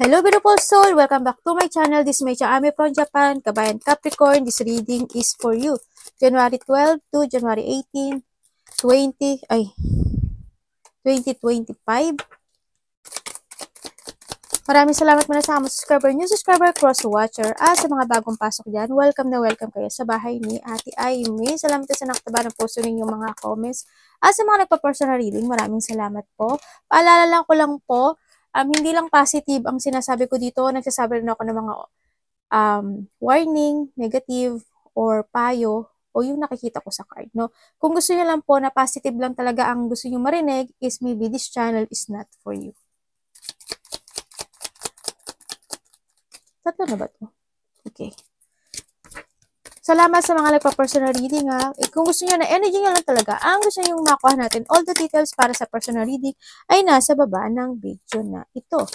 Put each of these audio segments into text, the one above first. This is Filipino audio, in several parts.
Hello beautiful soul! Welcome back to my channel. This is my Ami from Japan, Kabayan Capricorn. This reading is for you. January 12 to January 18, 2025. Maraming salamat muna sa mga subscriber, new subscriber, cross-watcher. Sa mga bagong pasok dyan, welcome na welcome kayo sa bahay ni Ate Aimee. Salamat sa nakataba ng puso ninyong mga comments. Sa mga nagpa-personal reading, maraming salamat po. Paalala lang ko lang po, hindi lang positive ang sinasabi ko dito. Nagsasabi rin ako ng mga warning, negative, or payo, o yung nakikita ko sa card. No? Kung gusto niyo lang po na positive lang talaga ang gusto niyo marinig, is maybe this channel is not for you. Tatlo na ba ito? Okay. Salamat sa mga nagpa-personal reading ha. Kung gusto niyo na energy niyo lang talaga, ang gusto niyo makuha natin, all the details para sa personal reading ay nasa baba ng video na ito.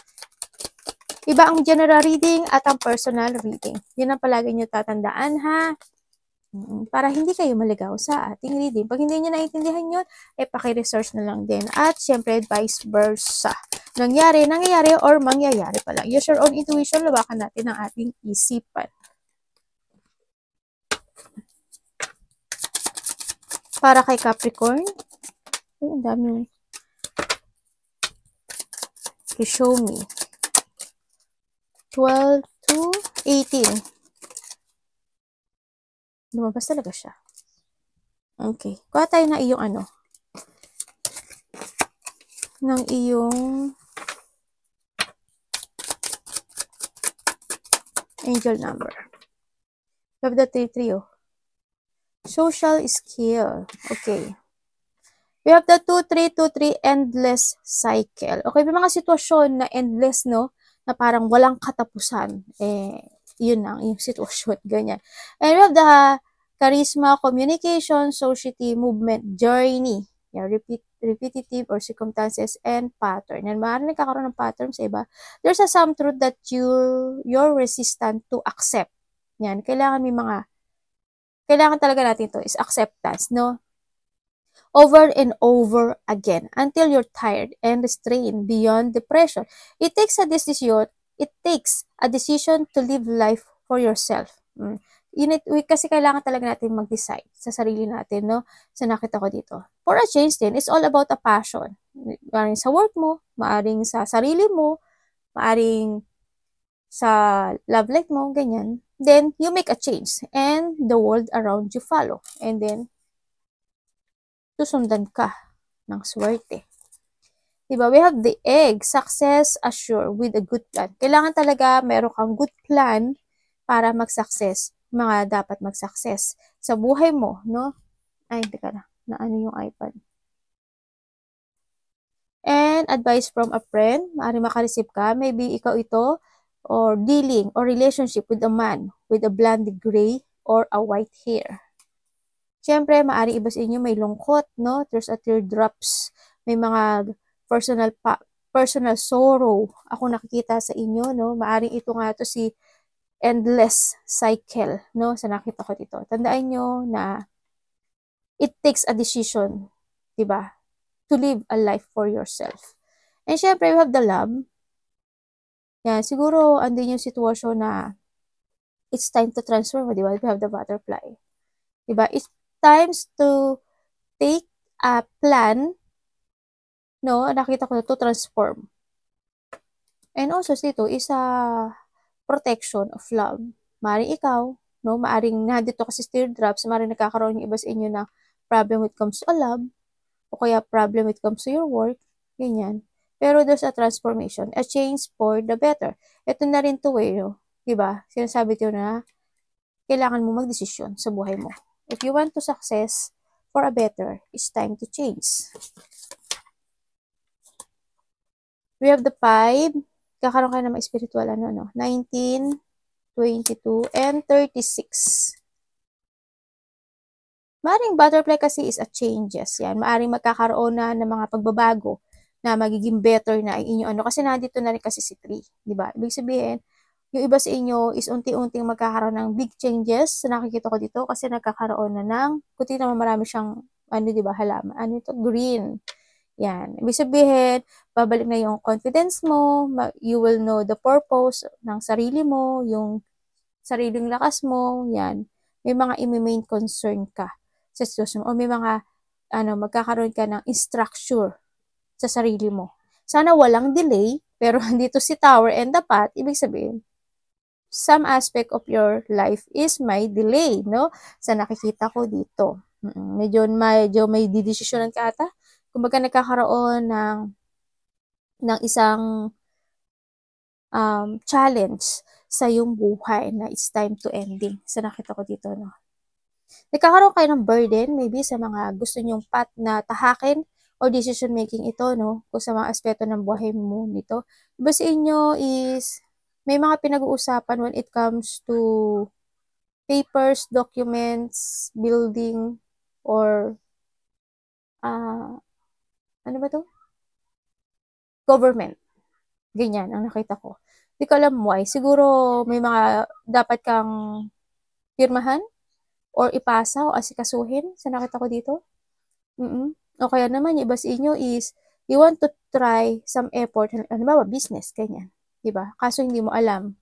Iba ang general reading at ang personal reading. Yun ang palagi niyo tatandaan ha. Para hindi kayo maligaw sa ating reading. Pag hindi niyo naiintindihan yun, paki-research na lang din. At syempre, vice versa. Nangyayari, or mangyayari pa lang. Use your own intuition, lawakan natin ang ating isipan. Para kay Capricorn, ang dami. Okay, show me. 12 to 18. Lumabas talaga siya. Okay. Kuha tayo na iyong ano. Ng iyong angel number. We have the 3-3 oh. Social skill. Okay. We have the 2-3-2-3 endless cycle. Okay, may mga sitwasyon na endless, no? Na parang walang katapusan. Yun lang, yung sitwasyon, ganyan. And we have the charisma, communication, society, movement, journey. Yeah, repetitive or circumstances and pattern. And maaaring nagkakaroon ng pattern sa iba. There's some truth that you're resistant to accept. Yan, kailangan talaga natin to is acceptance, no? Over and over again until you're tired and restrained beyond depression. It takes a decision to live life for yourself. Kasi kailangan talaga natin mag-decide sa sarili natin, no? Sa nakita ko dito. For a change din, it's all about a passion. Maaring sa work mo, maaring sa sarili mo, maaring sa love life mo, ganyan. Then, you make a change and the world around you follow. And then, susundan ka ng swerte. Diba? We have the egg, success assured with a good plan. Kailangan talaga meron kang good plan para mag-success. Mga dapat mag-success sa buhay mo, no? Ay, teka na. Naano yung iPad. And advice from a friend. Maaaring makareceive ka. Maybe ikaw ito, or dealing or relationship with a man with a blonde gray or a white hair. Siyempre, maaari iba sa inyo may lungkot, no? There's a teardrops. May mga personal sorrow ako nakikita sa inyo, no? Maaring ito nga to si endless cycle, no? Sa nakita ko dito. Tandaan nyo na it takes a decision, diba? To live a life for yourself. And syempre, we have the love. Yan, siguro andun yung sitwasyon na it's time to transform, di ba? We have the butterfly. Diba? It's times to take a plan, no? Nakita ko na to transform. And also, dito is a protection of love. Maaring ikaw, no? Maaring nandito kasi teardrops, maaring nagkakaroon yung iba sa inyo na problem when it comes to love, o kaya problem when it comes to your work, ganyan. Pero there's a transformation, a change for the better. Ito na rin to no? Diba? Sinasabi ko na kailangan mo magdesisyon sa buhay mo. If you want to success for a better, it's time to change. We have the 5. Kakaroon kayo ng mga spiritual, 19, 22, and 36. Maaring butterfly kasi is a changes. Yan. Maaring magkakaroon na ng mga pagbabago na magiging better na ay inyo kasi nandito na rin kasi si 3, di ba? Ibig sabihin, yung iba sa inyo is unti-unting magkakaroon ng big changes sa nakikita ko dito kasi nagkakaroon na ng, kuti naman marami siyang, di ba, halaman. Ito? Green. Yan. Ibig sabihin, babalik na yung confidence mo, you will know the purpose ng sarili mo, yung sariling lakas mo, yan. May mga i-main concern ka sa sitwasyon o may mga magkakaroon ka ng structure sa sarili mo. Sana walang delay, pero dito si Tower and the Path, ibig sabihin, some aspect of your life is may delay, no? Sa nakikita ko dito. Medyo may didesisyonan ka ata. Kumbaga nagkakaroon ng isang challenge sa yung buhay na it's time to ending. Sa nakita ko dito, no? Nagkakaroon kayo ng burden, maybe sa mga gusto nyong path na tahakin or decision making ito, no? Kung sa mga aspeto ng buhay mo nito. Iba sa inyo is, may mga pinag-uusapan when it comes to papers, documents, building, or ano ba to? Government. Ganyan ang nakita ko. Hindi ko alam why. Siguro may mga dapat kang pirmahan or ipasa o asikasuhin sa nakita ko dito. O kaya naman, yung iba sa inyo is, you want to try some effort, ano ba, business, ganyan. Diba? Kaso hindi mo alam.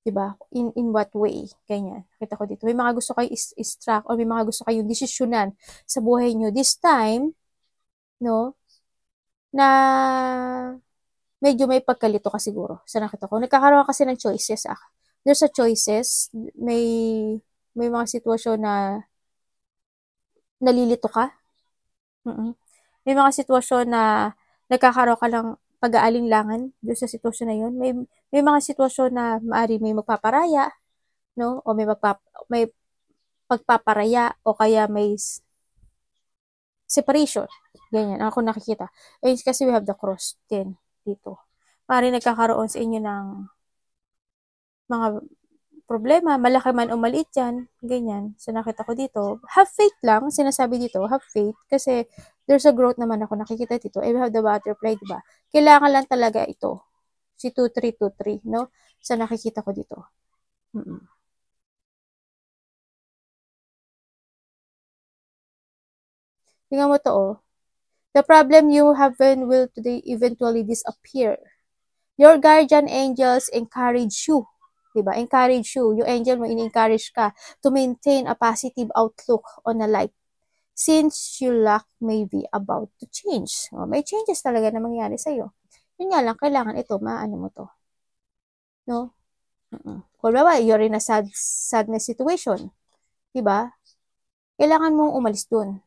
Diba? In what way? Ganyan. Nakita ko dito. May mga gusto kayo is-track or may mga gusto kayong desisyonan sa buhay nyo. This time, no, na medyo may pagkalito ka siguro sa nakita ko. Nagkakaroon kasi ng choices. There's a choices. May mga sitwasyon na nalilito ka. May mga sitwasyon na nagkakaroon ka ng pag-aalinlangan doon sa sitwasyon na yun. May mga sitwasyon na maari may magpaparaya, no? O may pagpaparaya o kaya may separation. Ganyan, ako nakikita. Ayun kasi we have the cross din dito. Maari nagkakaroon sa inyo ng mga problema, malaki man o maliit yan, ganyan. So, nakita ko dito, have faith lang, sinasabi dito, have faith, kasi there's a growth naman ako nakikita dito. We have the butterfly, diba? Kailangan lang talaga ito, si 2323, no? So, nakikita ko dito. Tingnan mo to, oh. The problem you have will today eventually disappear. Your guardian angels encourage you. Diba? Encourage you. Yung angel mo, in-encourage ka to maintain a positive outlook on a life. Since your luck may be about to change. May changes talaga na mangyari sa'yo. Yun nga lang, kailangan ito, maano mo to. No? Kung ba, you're in a sadness situation. Diba? Kailangan mong umalis dun.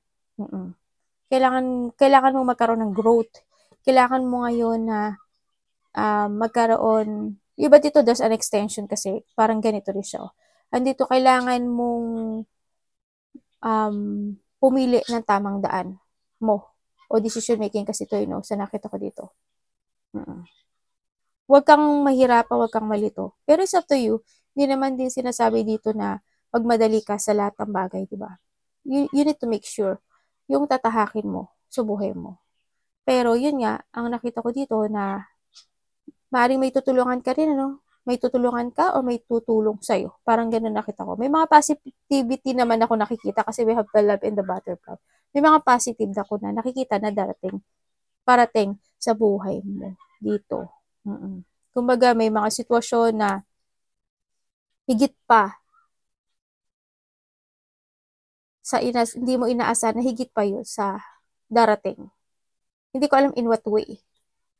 Kailangan mong magkaroon ng growth. Kailangan mo ngayon na magkaroon, iba dito, there's an extension kasi, parang ganito rin siya. Andito, kailangan mong pumili ng tamang daan mo, o decision making kasi ito, you know, sa nakita ko dito. Huwag kang mahirapan, huwag kang malito. Pero it's up to you. Hindi naman din sinasabi dito na magmadali ka sa lahat ng bagay, diba? You need to make sure yung tatahakin mo sa buhay mo. Pero yun nga, ang nakita ko dito na maaaring may tutulungan ka rin, ano? May tutulungan ka o may tutulong sa'yo. Parang ganun nakita ko. May mga positivity naman ako nakikita kasi we have the love and the butterfly. May mga positive na ako na nakikita na parating sa buhay mo dito. Kumbaga, may mga sitwasyon na higit pa sa hindi mo inaasahan na higit pa yun sa darating. Hindi ko alam in what way.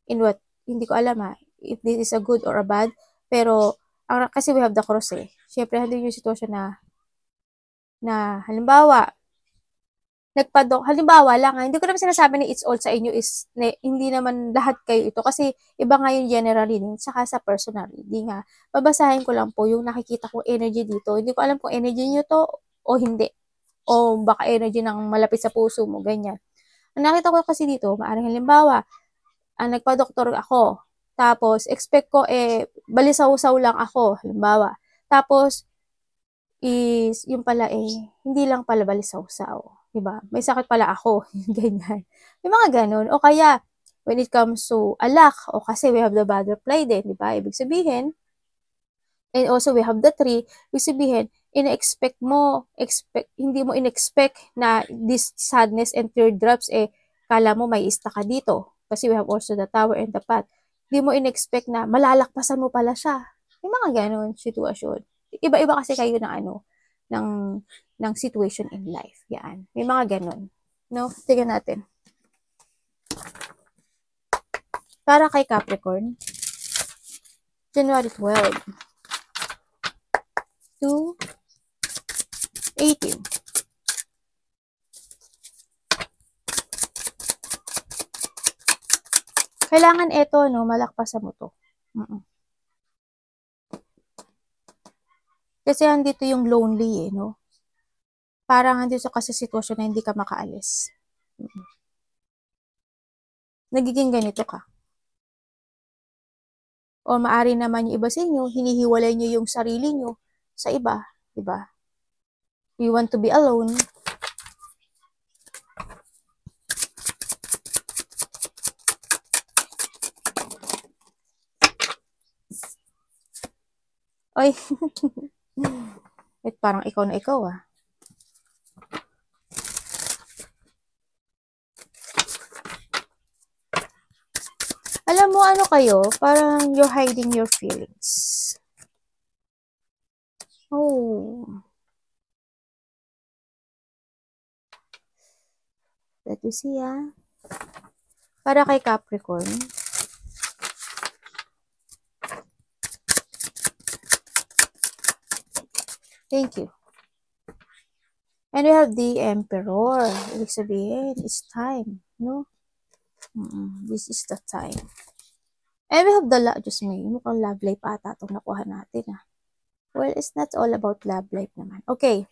Hindi ko alam if this is a good or a bad, pero kasi we have the cross eh. Siyempre, hindi yung sitwasyon na halimbawa, halimbawa lang, hindi ko naman sinasabi na it's all sa inyo is, hindi naman lahat kayo ito, kasi iba nga yung general reading, saka sa personal reading nga. Babasahin ko lang po yung nakikita kong energy dito. Hindi ko alam kung energy nyo to o hindi. O baka energy ng malapit sa puso mo, ganyan. Ang nakita ko kasi dito, maaaring halimbawa, nagpa-doktor ako, tapos expect ko balisaw-saw lang ako, halimbawa. Tapos, yung pala hindi lang pala balisaw-saw. Diba? May sakit pala ako. Ganyan. May mga ganun. O kaya, when it comes to alak, o kasi we have the butterfly din, diba? Ibig sabihin, and also we have the tree, ibig sabihin, hindi mo in-expect na this sadness and teardrops Kala mo may ista ka dito. Kasi we have also the Tower and the Path. Di mo in-expect na malalakpasan mo pala siya. May mga ganon sitwasyon. Iba-iba kasi kayo ng ng, ng situation in life. Yan. May mga ganon. No? Tingnan natin. Para kay Capricorn, January 12 to 18. Kailangan ito, no, malakpasan mo to. Kasi andito yung lonely, no? Parang andito ka sa sitwasyon na hindi ka makaalis. Nagiging ganito ka. O maari naman yung iba sa inyo, hinihiwalay nyo yung sarili nyo sa iba, diba? You want to be alone. Oy. Wait, parang ikaw na ikaw, ah. Alam mo, ano kayo? Parang you're hiding your feelings. Oh. Let me see, ah. Para kay Capricorn. Thank you. And we have the Emperor. Ibig sabihin, it's time, no? This is the time. And we have the Diyos may, mukhang love life ata itong nakuha natin, ah. Well, it's not all about love life naman. Okay.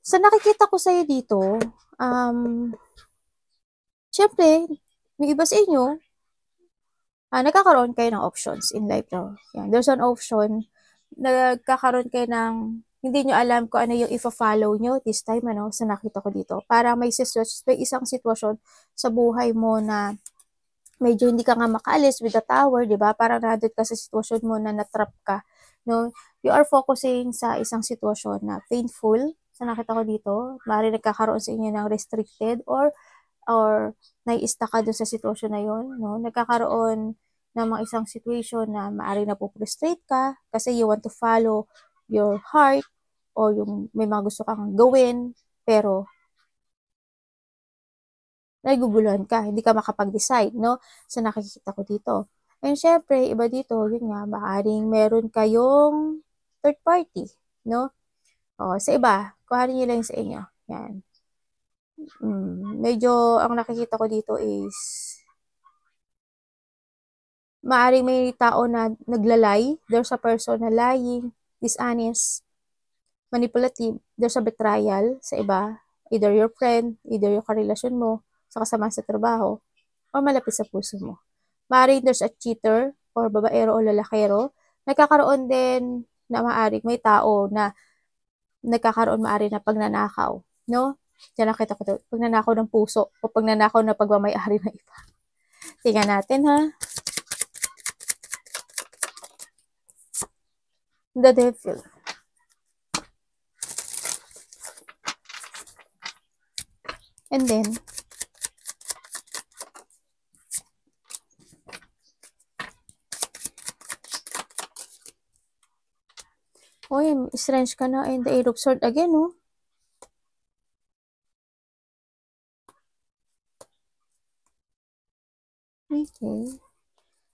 Sa nakikita ko sa'yo dito, syempre, may iba sa inyo, nagkakaroon kayo ng options in life, no? Yan, there's an option, nagkakaroon kayo ng, hindi nyo alam kung ano yung ifa-follow nyo this time, ano, sa nakita ko dito. Para may isang sitwasyon sa buhay mo na medyo hindi ka nga makaalis with the Tower, di ba? Parang nandun ka sa sitwasyon mo na natrap ka, no? You are focusing sa isang sitwasyon na painful, sa nakita ko dito. Maaaring nagkakaroon sa inyo ng restricted or naiista ka dun sa sitwasyon na yun, no? Nagkakaroon ng mga isang situation na maaaring napuprostrate ka kasi you want to follow your heart o yung may mga gusto kang gawin, pero naguguluhan ka, hindi ka makapag-decide, no? So, nakikita ko dito. And syempre, iba dito, yun nga, maaaring meron kayong third party, no? O, sa iba, kuhanin nyo lang sa inyo. Yan. Medyo, ang nakikita ko dito is, maaaring may tao na naglalay. There's a person na lying, dishonest, manipulative. There's a betrayal sa iba. Either your friend, either yung karelasyon mo, sa kasama sa trabaho, o malapit sa puso mo. Maaaring there's a cheater, or babaero o lalakero. Nagkakaroon din na maaaring may tao na nagkakaroon maaaring na pagnanakaw. No? Diyan nakita ko ito. Pagnanakaw ng puso o pagnanakaw na pagmamayari ng iba. Tingnan natin, ha? The Devil. And then, strange ka na in the Eight of Swords again, no? Okay.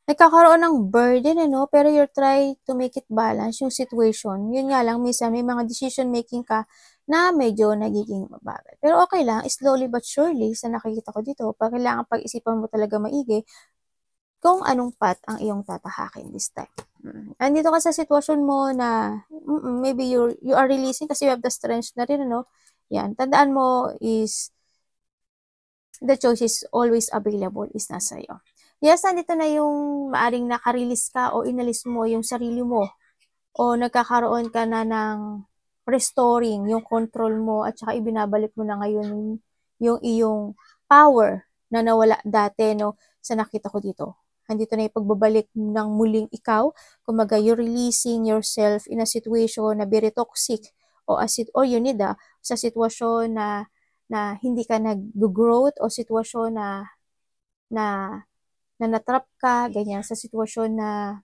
Nagkakaroon ng burden, no? Pero you're trying to make it balance yung situation. Yun nga lang, minsan may mga decision making ka na medyo nagiging mabagal. Pero okay lang, slowly but surely, sa nakikita ko dito, kailangan pag-isipan mo talaga maigi kung anong path ang iyong tatahakin this time. Andito ka sa sitwasyon mo na maybe you are releasing kasi you have the strength na rin, no? Yan, tandaan mo is the choice is always available, is nasa iyo. Yes, nandito na yung maaring nakarelease ka o inalis mo yung sarili mo o nagkakaroon ka na ng restoring yung control mo at saka ibinabalik mo na ngayon yung iyong power na nawala dati, no, sa nakita ko dito. Andito na yung pagbabalik ng muling ikaw. Kumaga, you're releasing yourself in a situation na very toxic o yun sa sitwasyon na na hindi ka nag-growth o sitwasyon na, na natrap ka, ganyan, sa sitwasyon na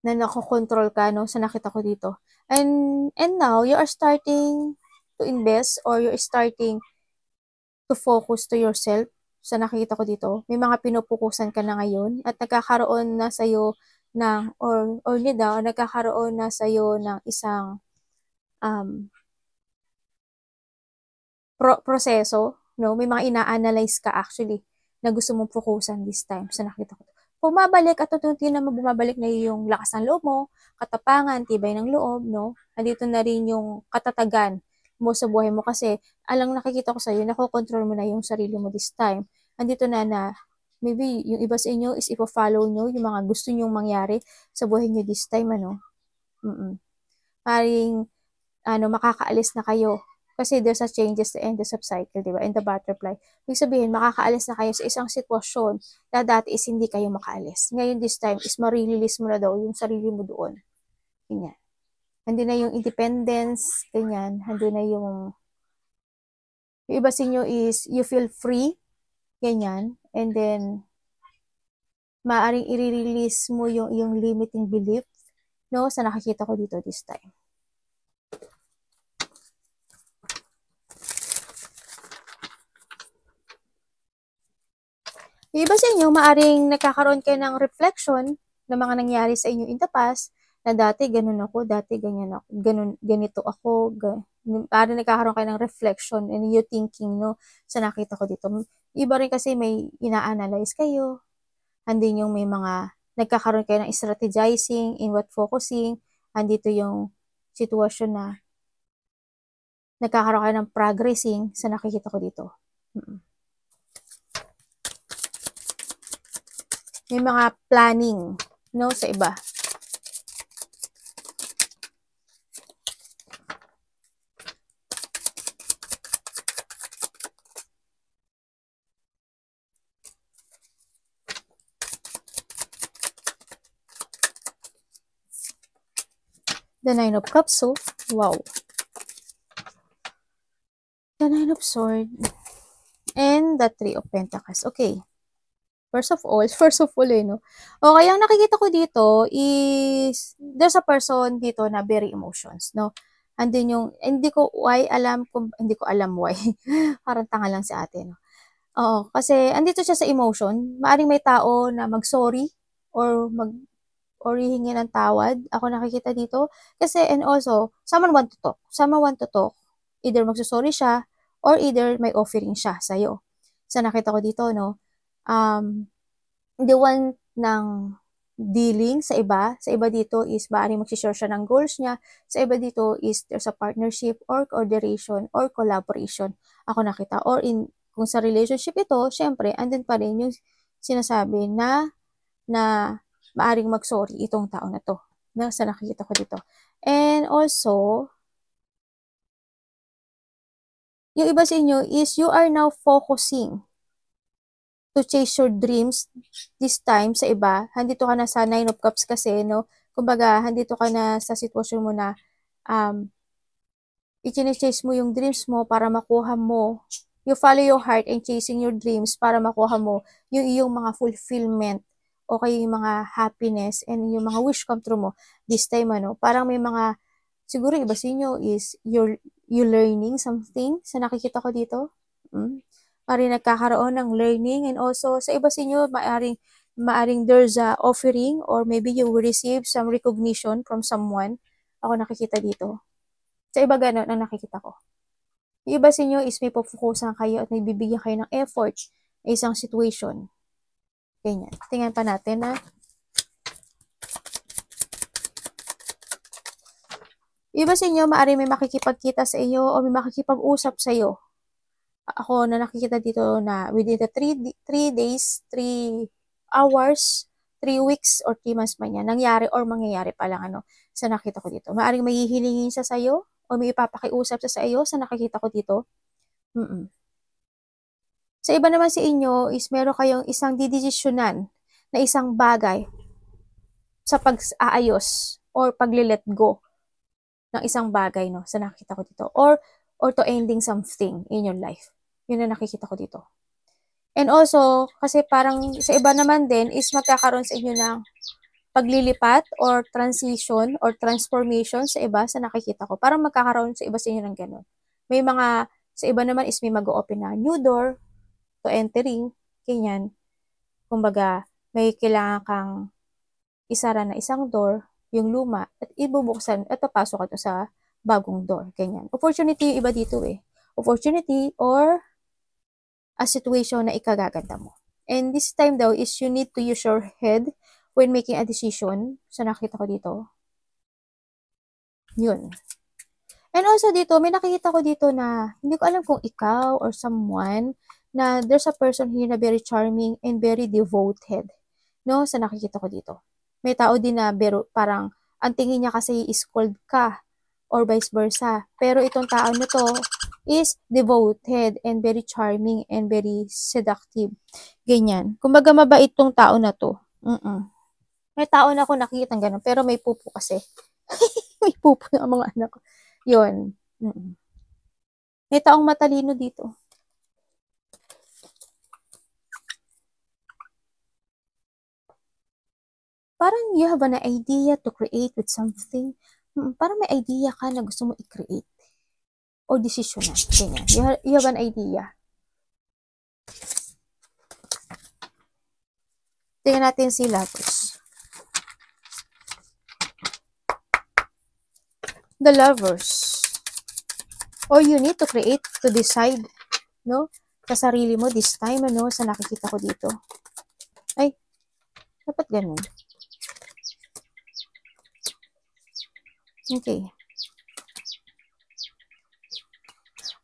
nakokontrol ka, no, sa nakita ko dito. And now, you are starting to invest or you're starting to focus to yourself sa nakikita ko dito. May mga pinupukusan ka na ngayon at nagkakaroon na sa'yo ng, or nagkakaroon na sa'yo ng isang proseso, no? May mga ina-analyze ka actually na gusto mong fokusan this time sa nakita ko. Bumabalik at unti na bumabalik na yung lakas ng loob mo, katapangan, tibay ng loob, no? Andito na rin yung katatagan mo sa buhay mo kasi alang nakikita ko sa'yo, nakokontrol mo na yung sarili mo this time. Andito na maybe yung iba sa inyo is ipo-follow nyo yung mga gusto nyong mangyari sa buhay nyo this time, ano? Paring, makakaalis na kayo. Kasi there's a changes to end of cycle, di ba? And the butterfly. Ibig sabihin, makakaalis na kayo sa isang sitwasyon na dati is hindi kayo makaalis. Ngayon this time is ma-release mo na daw yung sarili mo doon. Ganyan. Hindi na yung independence, ganyan. Hindi na yung iba sa inyo is you feel free, ganyan. And then, maaring i-release mo yung limiting belief, no? Sa nakikita ko dito this time. Yung iba sa inyo, maaring nagkakaroon kayo ng reflection ng mga nangyari sa inyo in the past, na dati ganun ako, dati ganyan ako, ganito ako, maaring nagkakaroon kayo ng reflection and you thinking, no, sa nakita ko dito. Iba rin kasi may ina-analyze kayo, andin yung may mga, nagkakaroon kayo ng strategizing, inward focusing, andito yung sitwasyon na nagkakaroon kayo ng progressing sa nakikita ko dito. May mga planning, no, sa iba. The Nine of Cups, so, wow. The Nine of Swords. And the Three of Pentacles. Okay. First of all, no? Okay, ang nakikita ko dito is, there's a person dito na very emotions, no? Andun yung, hindi ko alam why. Parang tanga lang si ate, no? Oo, kasi andito siya sa emotion. Maaring may tao na mag-sorry or hihingi ng tawad. Ako nakikita dito. Kasi, and also, someone want to talk. Either magsusorry siya or either may offering siya sa'yo. Sa nakita ko dito, no? The one ng dealing sa iba dito is maaaring magsishare siya ng goals niya. Sa iba dito is there's a partnership or coordination or collaboration. Ako nakita. Or kung sa relationship ito, syempre, andun pa rin yung sinasabi na maaaring mag-sorry itong tao na to. Na sa nakikita ko dito. And also, yung iba sa inyo is you are now focusing to chase your dreams this time sa iba. Handito ka na sa Nine of Cups kasi, no? Kumbaga, handito ka na sa sitwasyon mo na i-chase mo yung dreams mo para makuha mo. You follow your heart and chasing your dreams para makuha mo yung iyong mga fulfillment o kayo yung mga happiness and yung mga wish come true mo this time, ano? Parang may mga, siguro iba sa inyo is you learning something sa nakikita ko dito. Parang nagkakaroon ng learning and also sa iba sa inyo, maaring there's a offering or maybe you will receive some recognition from someone. Ako nakikita dito. Sa iba ganun ang nakikita ko. Yung iba sa inyo is may pupukusan kayo at may bibigyan kayo ng effort sa isang situation. Ganyan. Tingnan pa natin na iba sa inyo, maaari may makikipagkita sa iyo o may makikipag-usap sa iyo. Ako na nakikita dito na within the 3 days, 3 hours, 3 weeks, or 3 months man yan, nangyari or mangyayari pa lang, ano, sa nakita ko dito. Maaring may hihilingin siya sa iyo o may ipapakiusap siya sa iyo sa nakikita ko dito. Sa iba naman sa inyo is meron kayong isang didesisyonan na isang bagay sa pag-aayos or pag-let go ng isang bagay, no, sa nakita ko dito. Or or to ending something in your life. Yun ang nakikita ko dito. And also, kasi parang sa iba naman din is magkakaroon sa inyo ng paglilipat or transition or transformation sa iba sa nakikita ko. Parang magkakaroon sa iba sa inyo ng ganun. May mga, sa iba naman is may mag-open na new door to entering, ganyan. Kumbaga, may kailangan kang isara na isang door, yung luma, at ibubuksan at papasok ka sa bagong door, ganyan. Opportunity yung iba dito eh. Opportunity or a situation na ikagaganda mo. And this time daw is you need to use your head when making a decision. So, nakita ko dito. Yun. And also dito, may nakikita ko dito na hindi ko alam kung ikaw or someone na there's a person here na very charming and very devoted. No? So, nakikita ko dito. May tao din na parang ang tingin niya kasi is cold ka or vice versa. Pero itong tao na to is devoted and very charming and very seductive. Ganyan. Kumbaga mabait tong tao na to. May tao na ako nakikita ganun, pero may pupo kasi. May pupo ng mga anak ko. Yun. May taong matalino dito. Parang you have an idea to create with something. Parang may idea ka na gusto mo i-create. O decision na. Ganyan. You have an idea. Tingnan natin si Lovers. The Lovers. Or you need to create, to decide, no? Sa sarili mo this time, ano, sa nakikita ko dito. Ay, dapat ganun. Okay.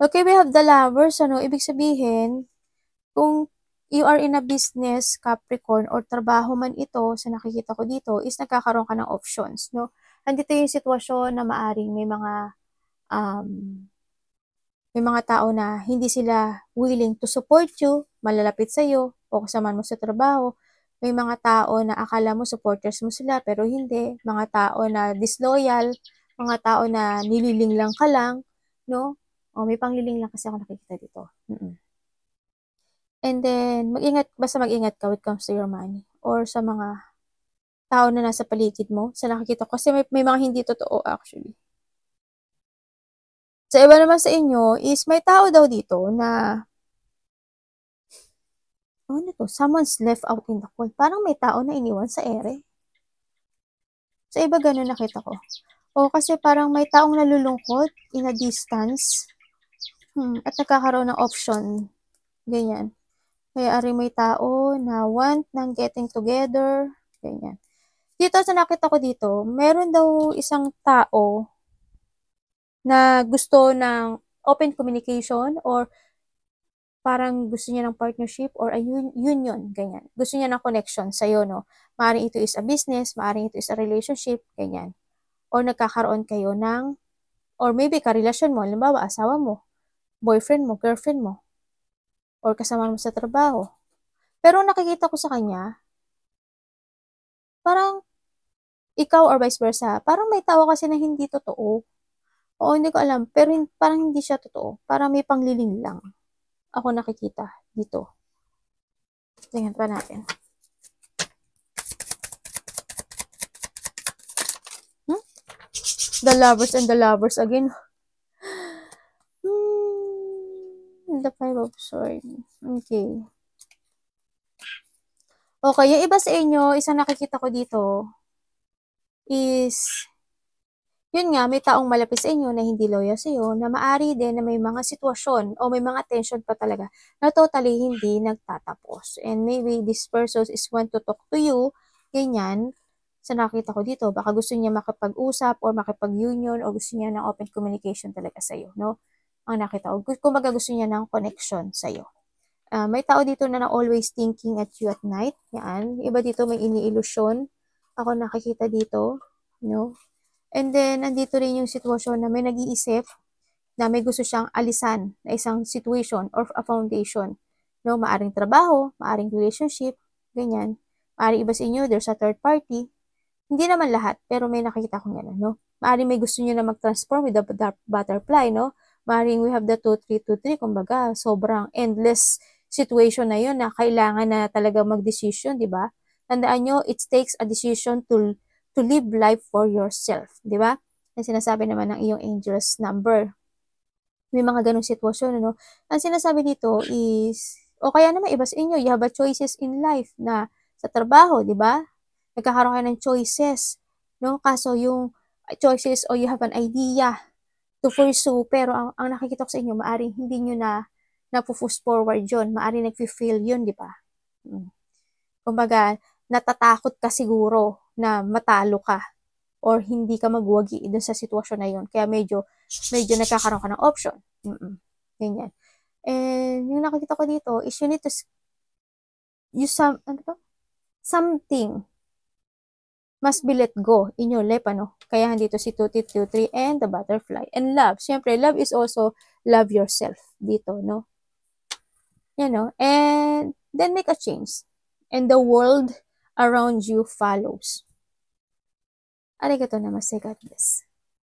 Okay, we have the Lovers, ano, ibig sabihin, kung you are in a business, Capricorn, or trabaho man ito, sa nakikita ko dito, is nagkakaroon ka ng options, no? Andito yung sitwasyon na maaring may mga tao na hindi sila willing to support you, malalapit sa'yo, o kasama mo sa trabaho. May mga tao na akala mo supporters mo sila, pero hindi. Mga tao na disloyal, mga tao na nililing lang ka lang, no? O, may pangliling lang kasi ako nakikita dito. And then, basta mag-ingat ka when it comes to your money. Or sa mga tao na nasa paligid mo, sa nakikita ko. Kasi may mga hindi totoo actually. Sa iba naman sa inyo, is may tao daw dito na, ano to? Someone's left out in the cold. Parang may tao na iniwan sa ere. Sa iba ganun nakita ko. O kasi parang may taong nalulungkot in a distance. At nagkakaroon ng option. Ganyan. Kaya ari may tao na want ng getting together. Ganyan. Dito sa nakita ko dito, meron daw isang tao na gusto ng open communication or parang gusto niya ng partnership or a union, ganyan. Gusto niya ng connection sa'yo, no? Maaring ito is a business, maaring ito is a relationship, ganyan. Or nagkakaroon kayo ng, or maybe karelasyon mo, halimbawa, asawa mo, boyfriend mo, girlfriend mo, or kasama mo sa trabaho. Pero nakikita ko sa kanya, parang ikaw or vice versa, parang may tao kasi na hindi totoo. Oo, hindi ko alam, pero parang hindi siya totoo. Parang may pangliling lang. Ako nakikita dito. Tingnan pa natin. The Lovers and the Lovers again. The Five of Swords. Okay. Okay, yung iba sa inyo, isang nakikita ko dito is, yun nga, may taong malapit sa inyo na hindi loyal sa iyo, na maari din na may mga sitwasyon o may mga tension pa talaga na totally hindi nagtatapos. And maybe this person is want to talk to you, ganyan, sa nakita ko dito, baka gusto niya makipag-usap or makipag-union o gusto niya ng open communication talaga sa iyo, no? Ang nakita ko, kumbaga gusto niya ng connection sa iyo. May tao dito na always thinking at you at night, yan. Iba dito may iniilusyon. Ako nakikita dito, no? And then, nandito rin yung sitwasyon na may nag-iisip na may gusto siyang alisan na isang situation or a foundation. No, maaring trabaho, maaring relationship, ganyan. Maaring iba sa inyo, there's a third party. Hindi naman lahat, pero may nakikita kong gano'n, no? Maaring may gusto niyo na mag-transform with the butterfly, no? Maring we have the 2-3-2-3, kumbaga, sobrang endless situation na yun na kailangan na talaga mag-decision, di ba? Tandaan nyo, it takes a decision to live life for yourself, di ba? Ang sinasabi naman ng iyong angel's number. May mga ganong sitwasyon, ano? Ang sinasabi dito is, o kaya naman iba sa inyo, you have a choices in life na sa trabaho, di ba? Nagkakaroon kayo ng choices, no? Kaso yung choices o you have an idea to pursue, pero ang nakikita ko sa inyo, maaring hindi nyo na push forward yun. Maaring nag-fail yun, di ba? Kumbaga, natatakot ka siguro na matalo ka or hindi ka magwagi dun sa sitwasyon na yun. Kaya medyo nagkakaroon ka ng option. Ganyan. And yung nakikita ko dito is you need to use something must be let go in your life, ano? Kaya dito si 2-3 and the butterfly. And love. Siyempre, love is also love yourself dito, no? Yan, no? And then make a change. And the world around you follows. Arigato namaste, God bless.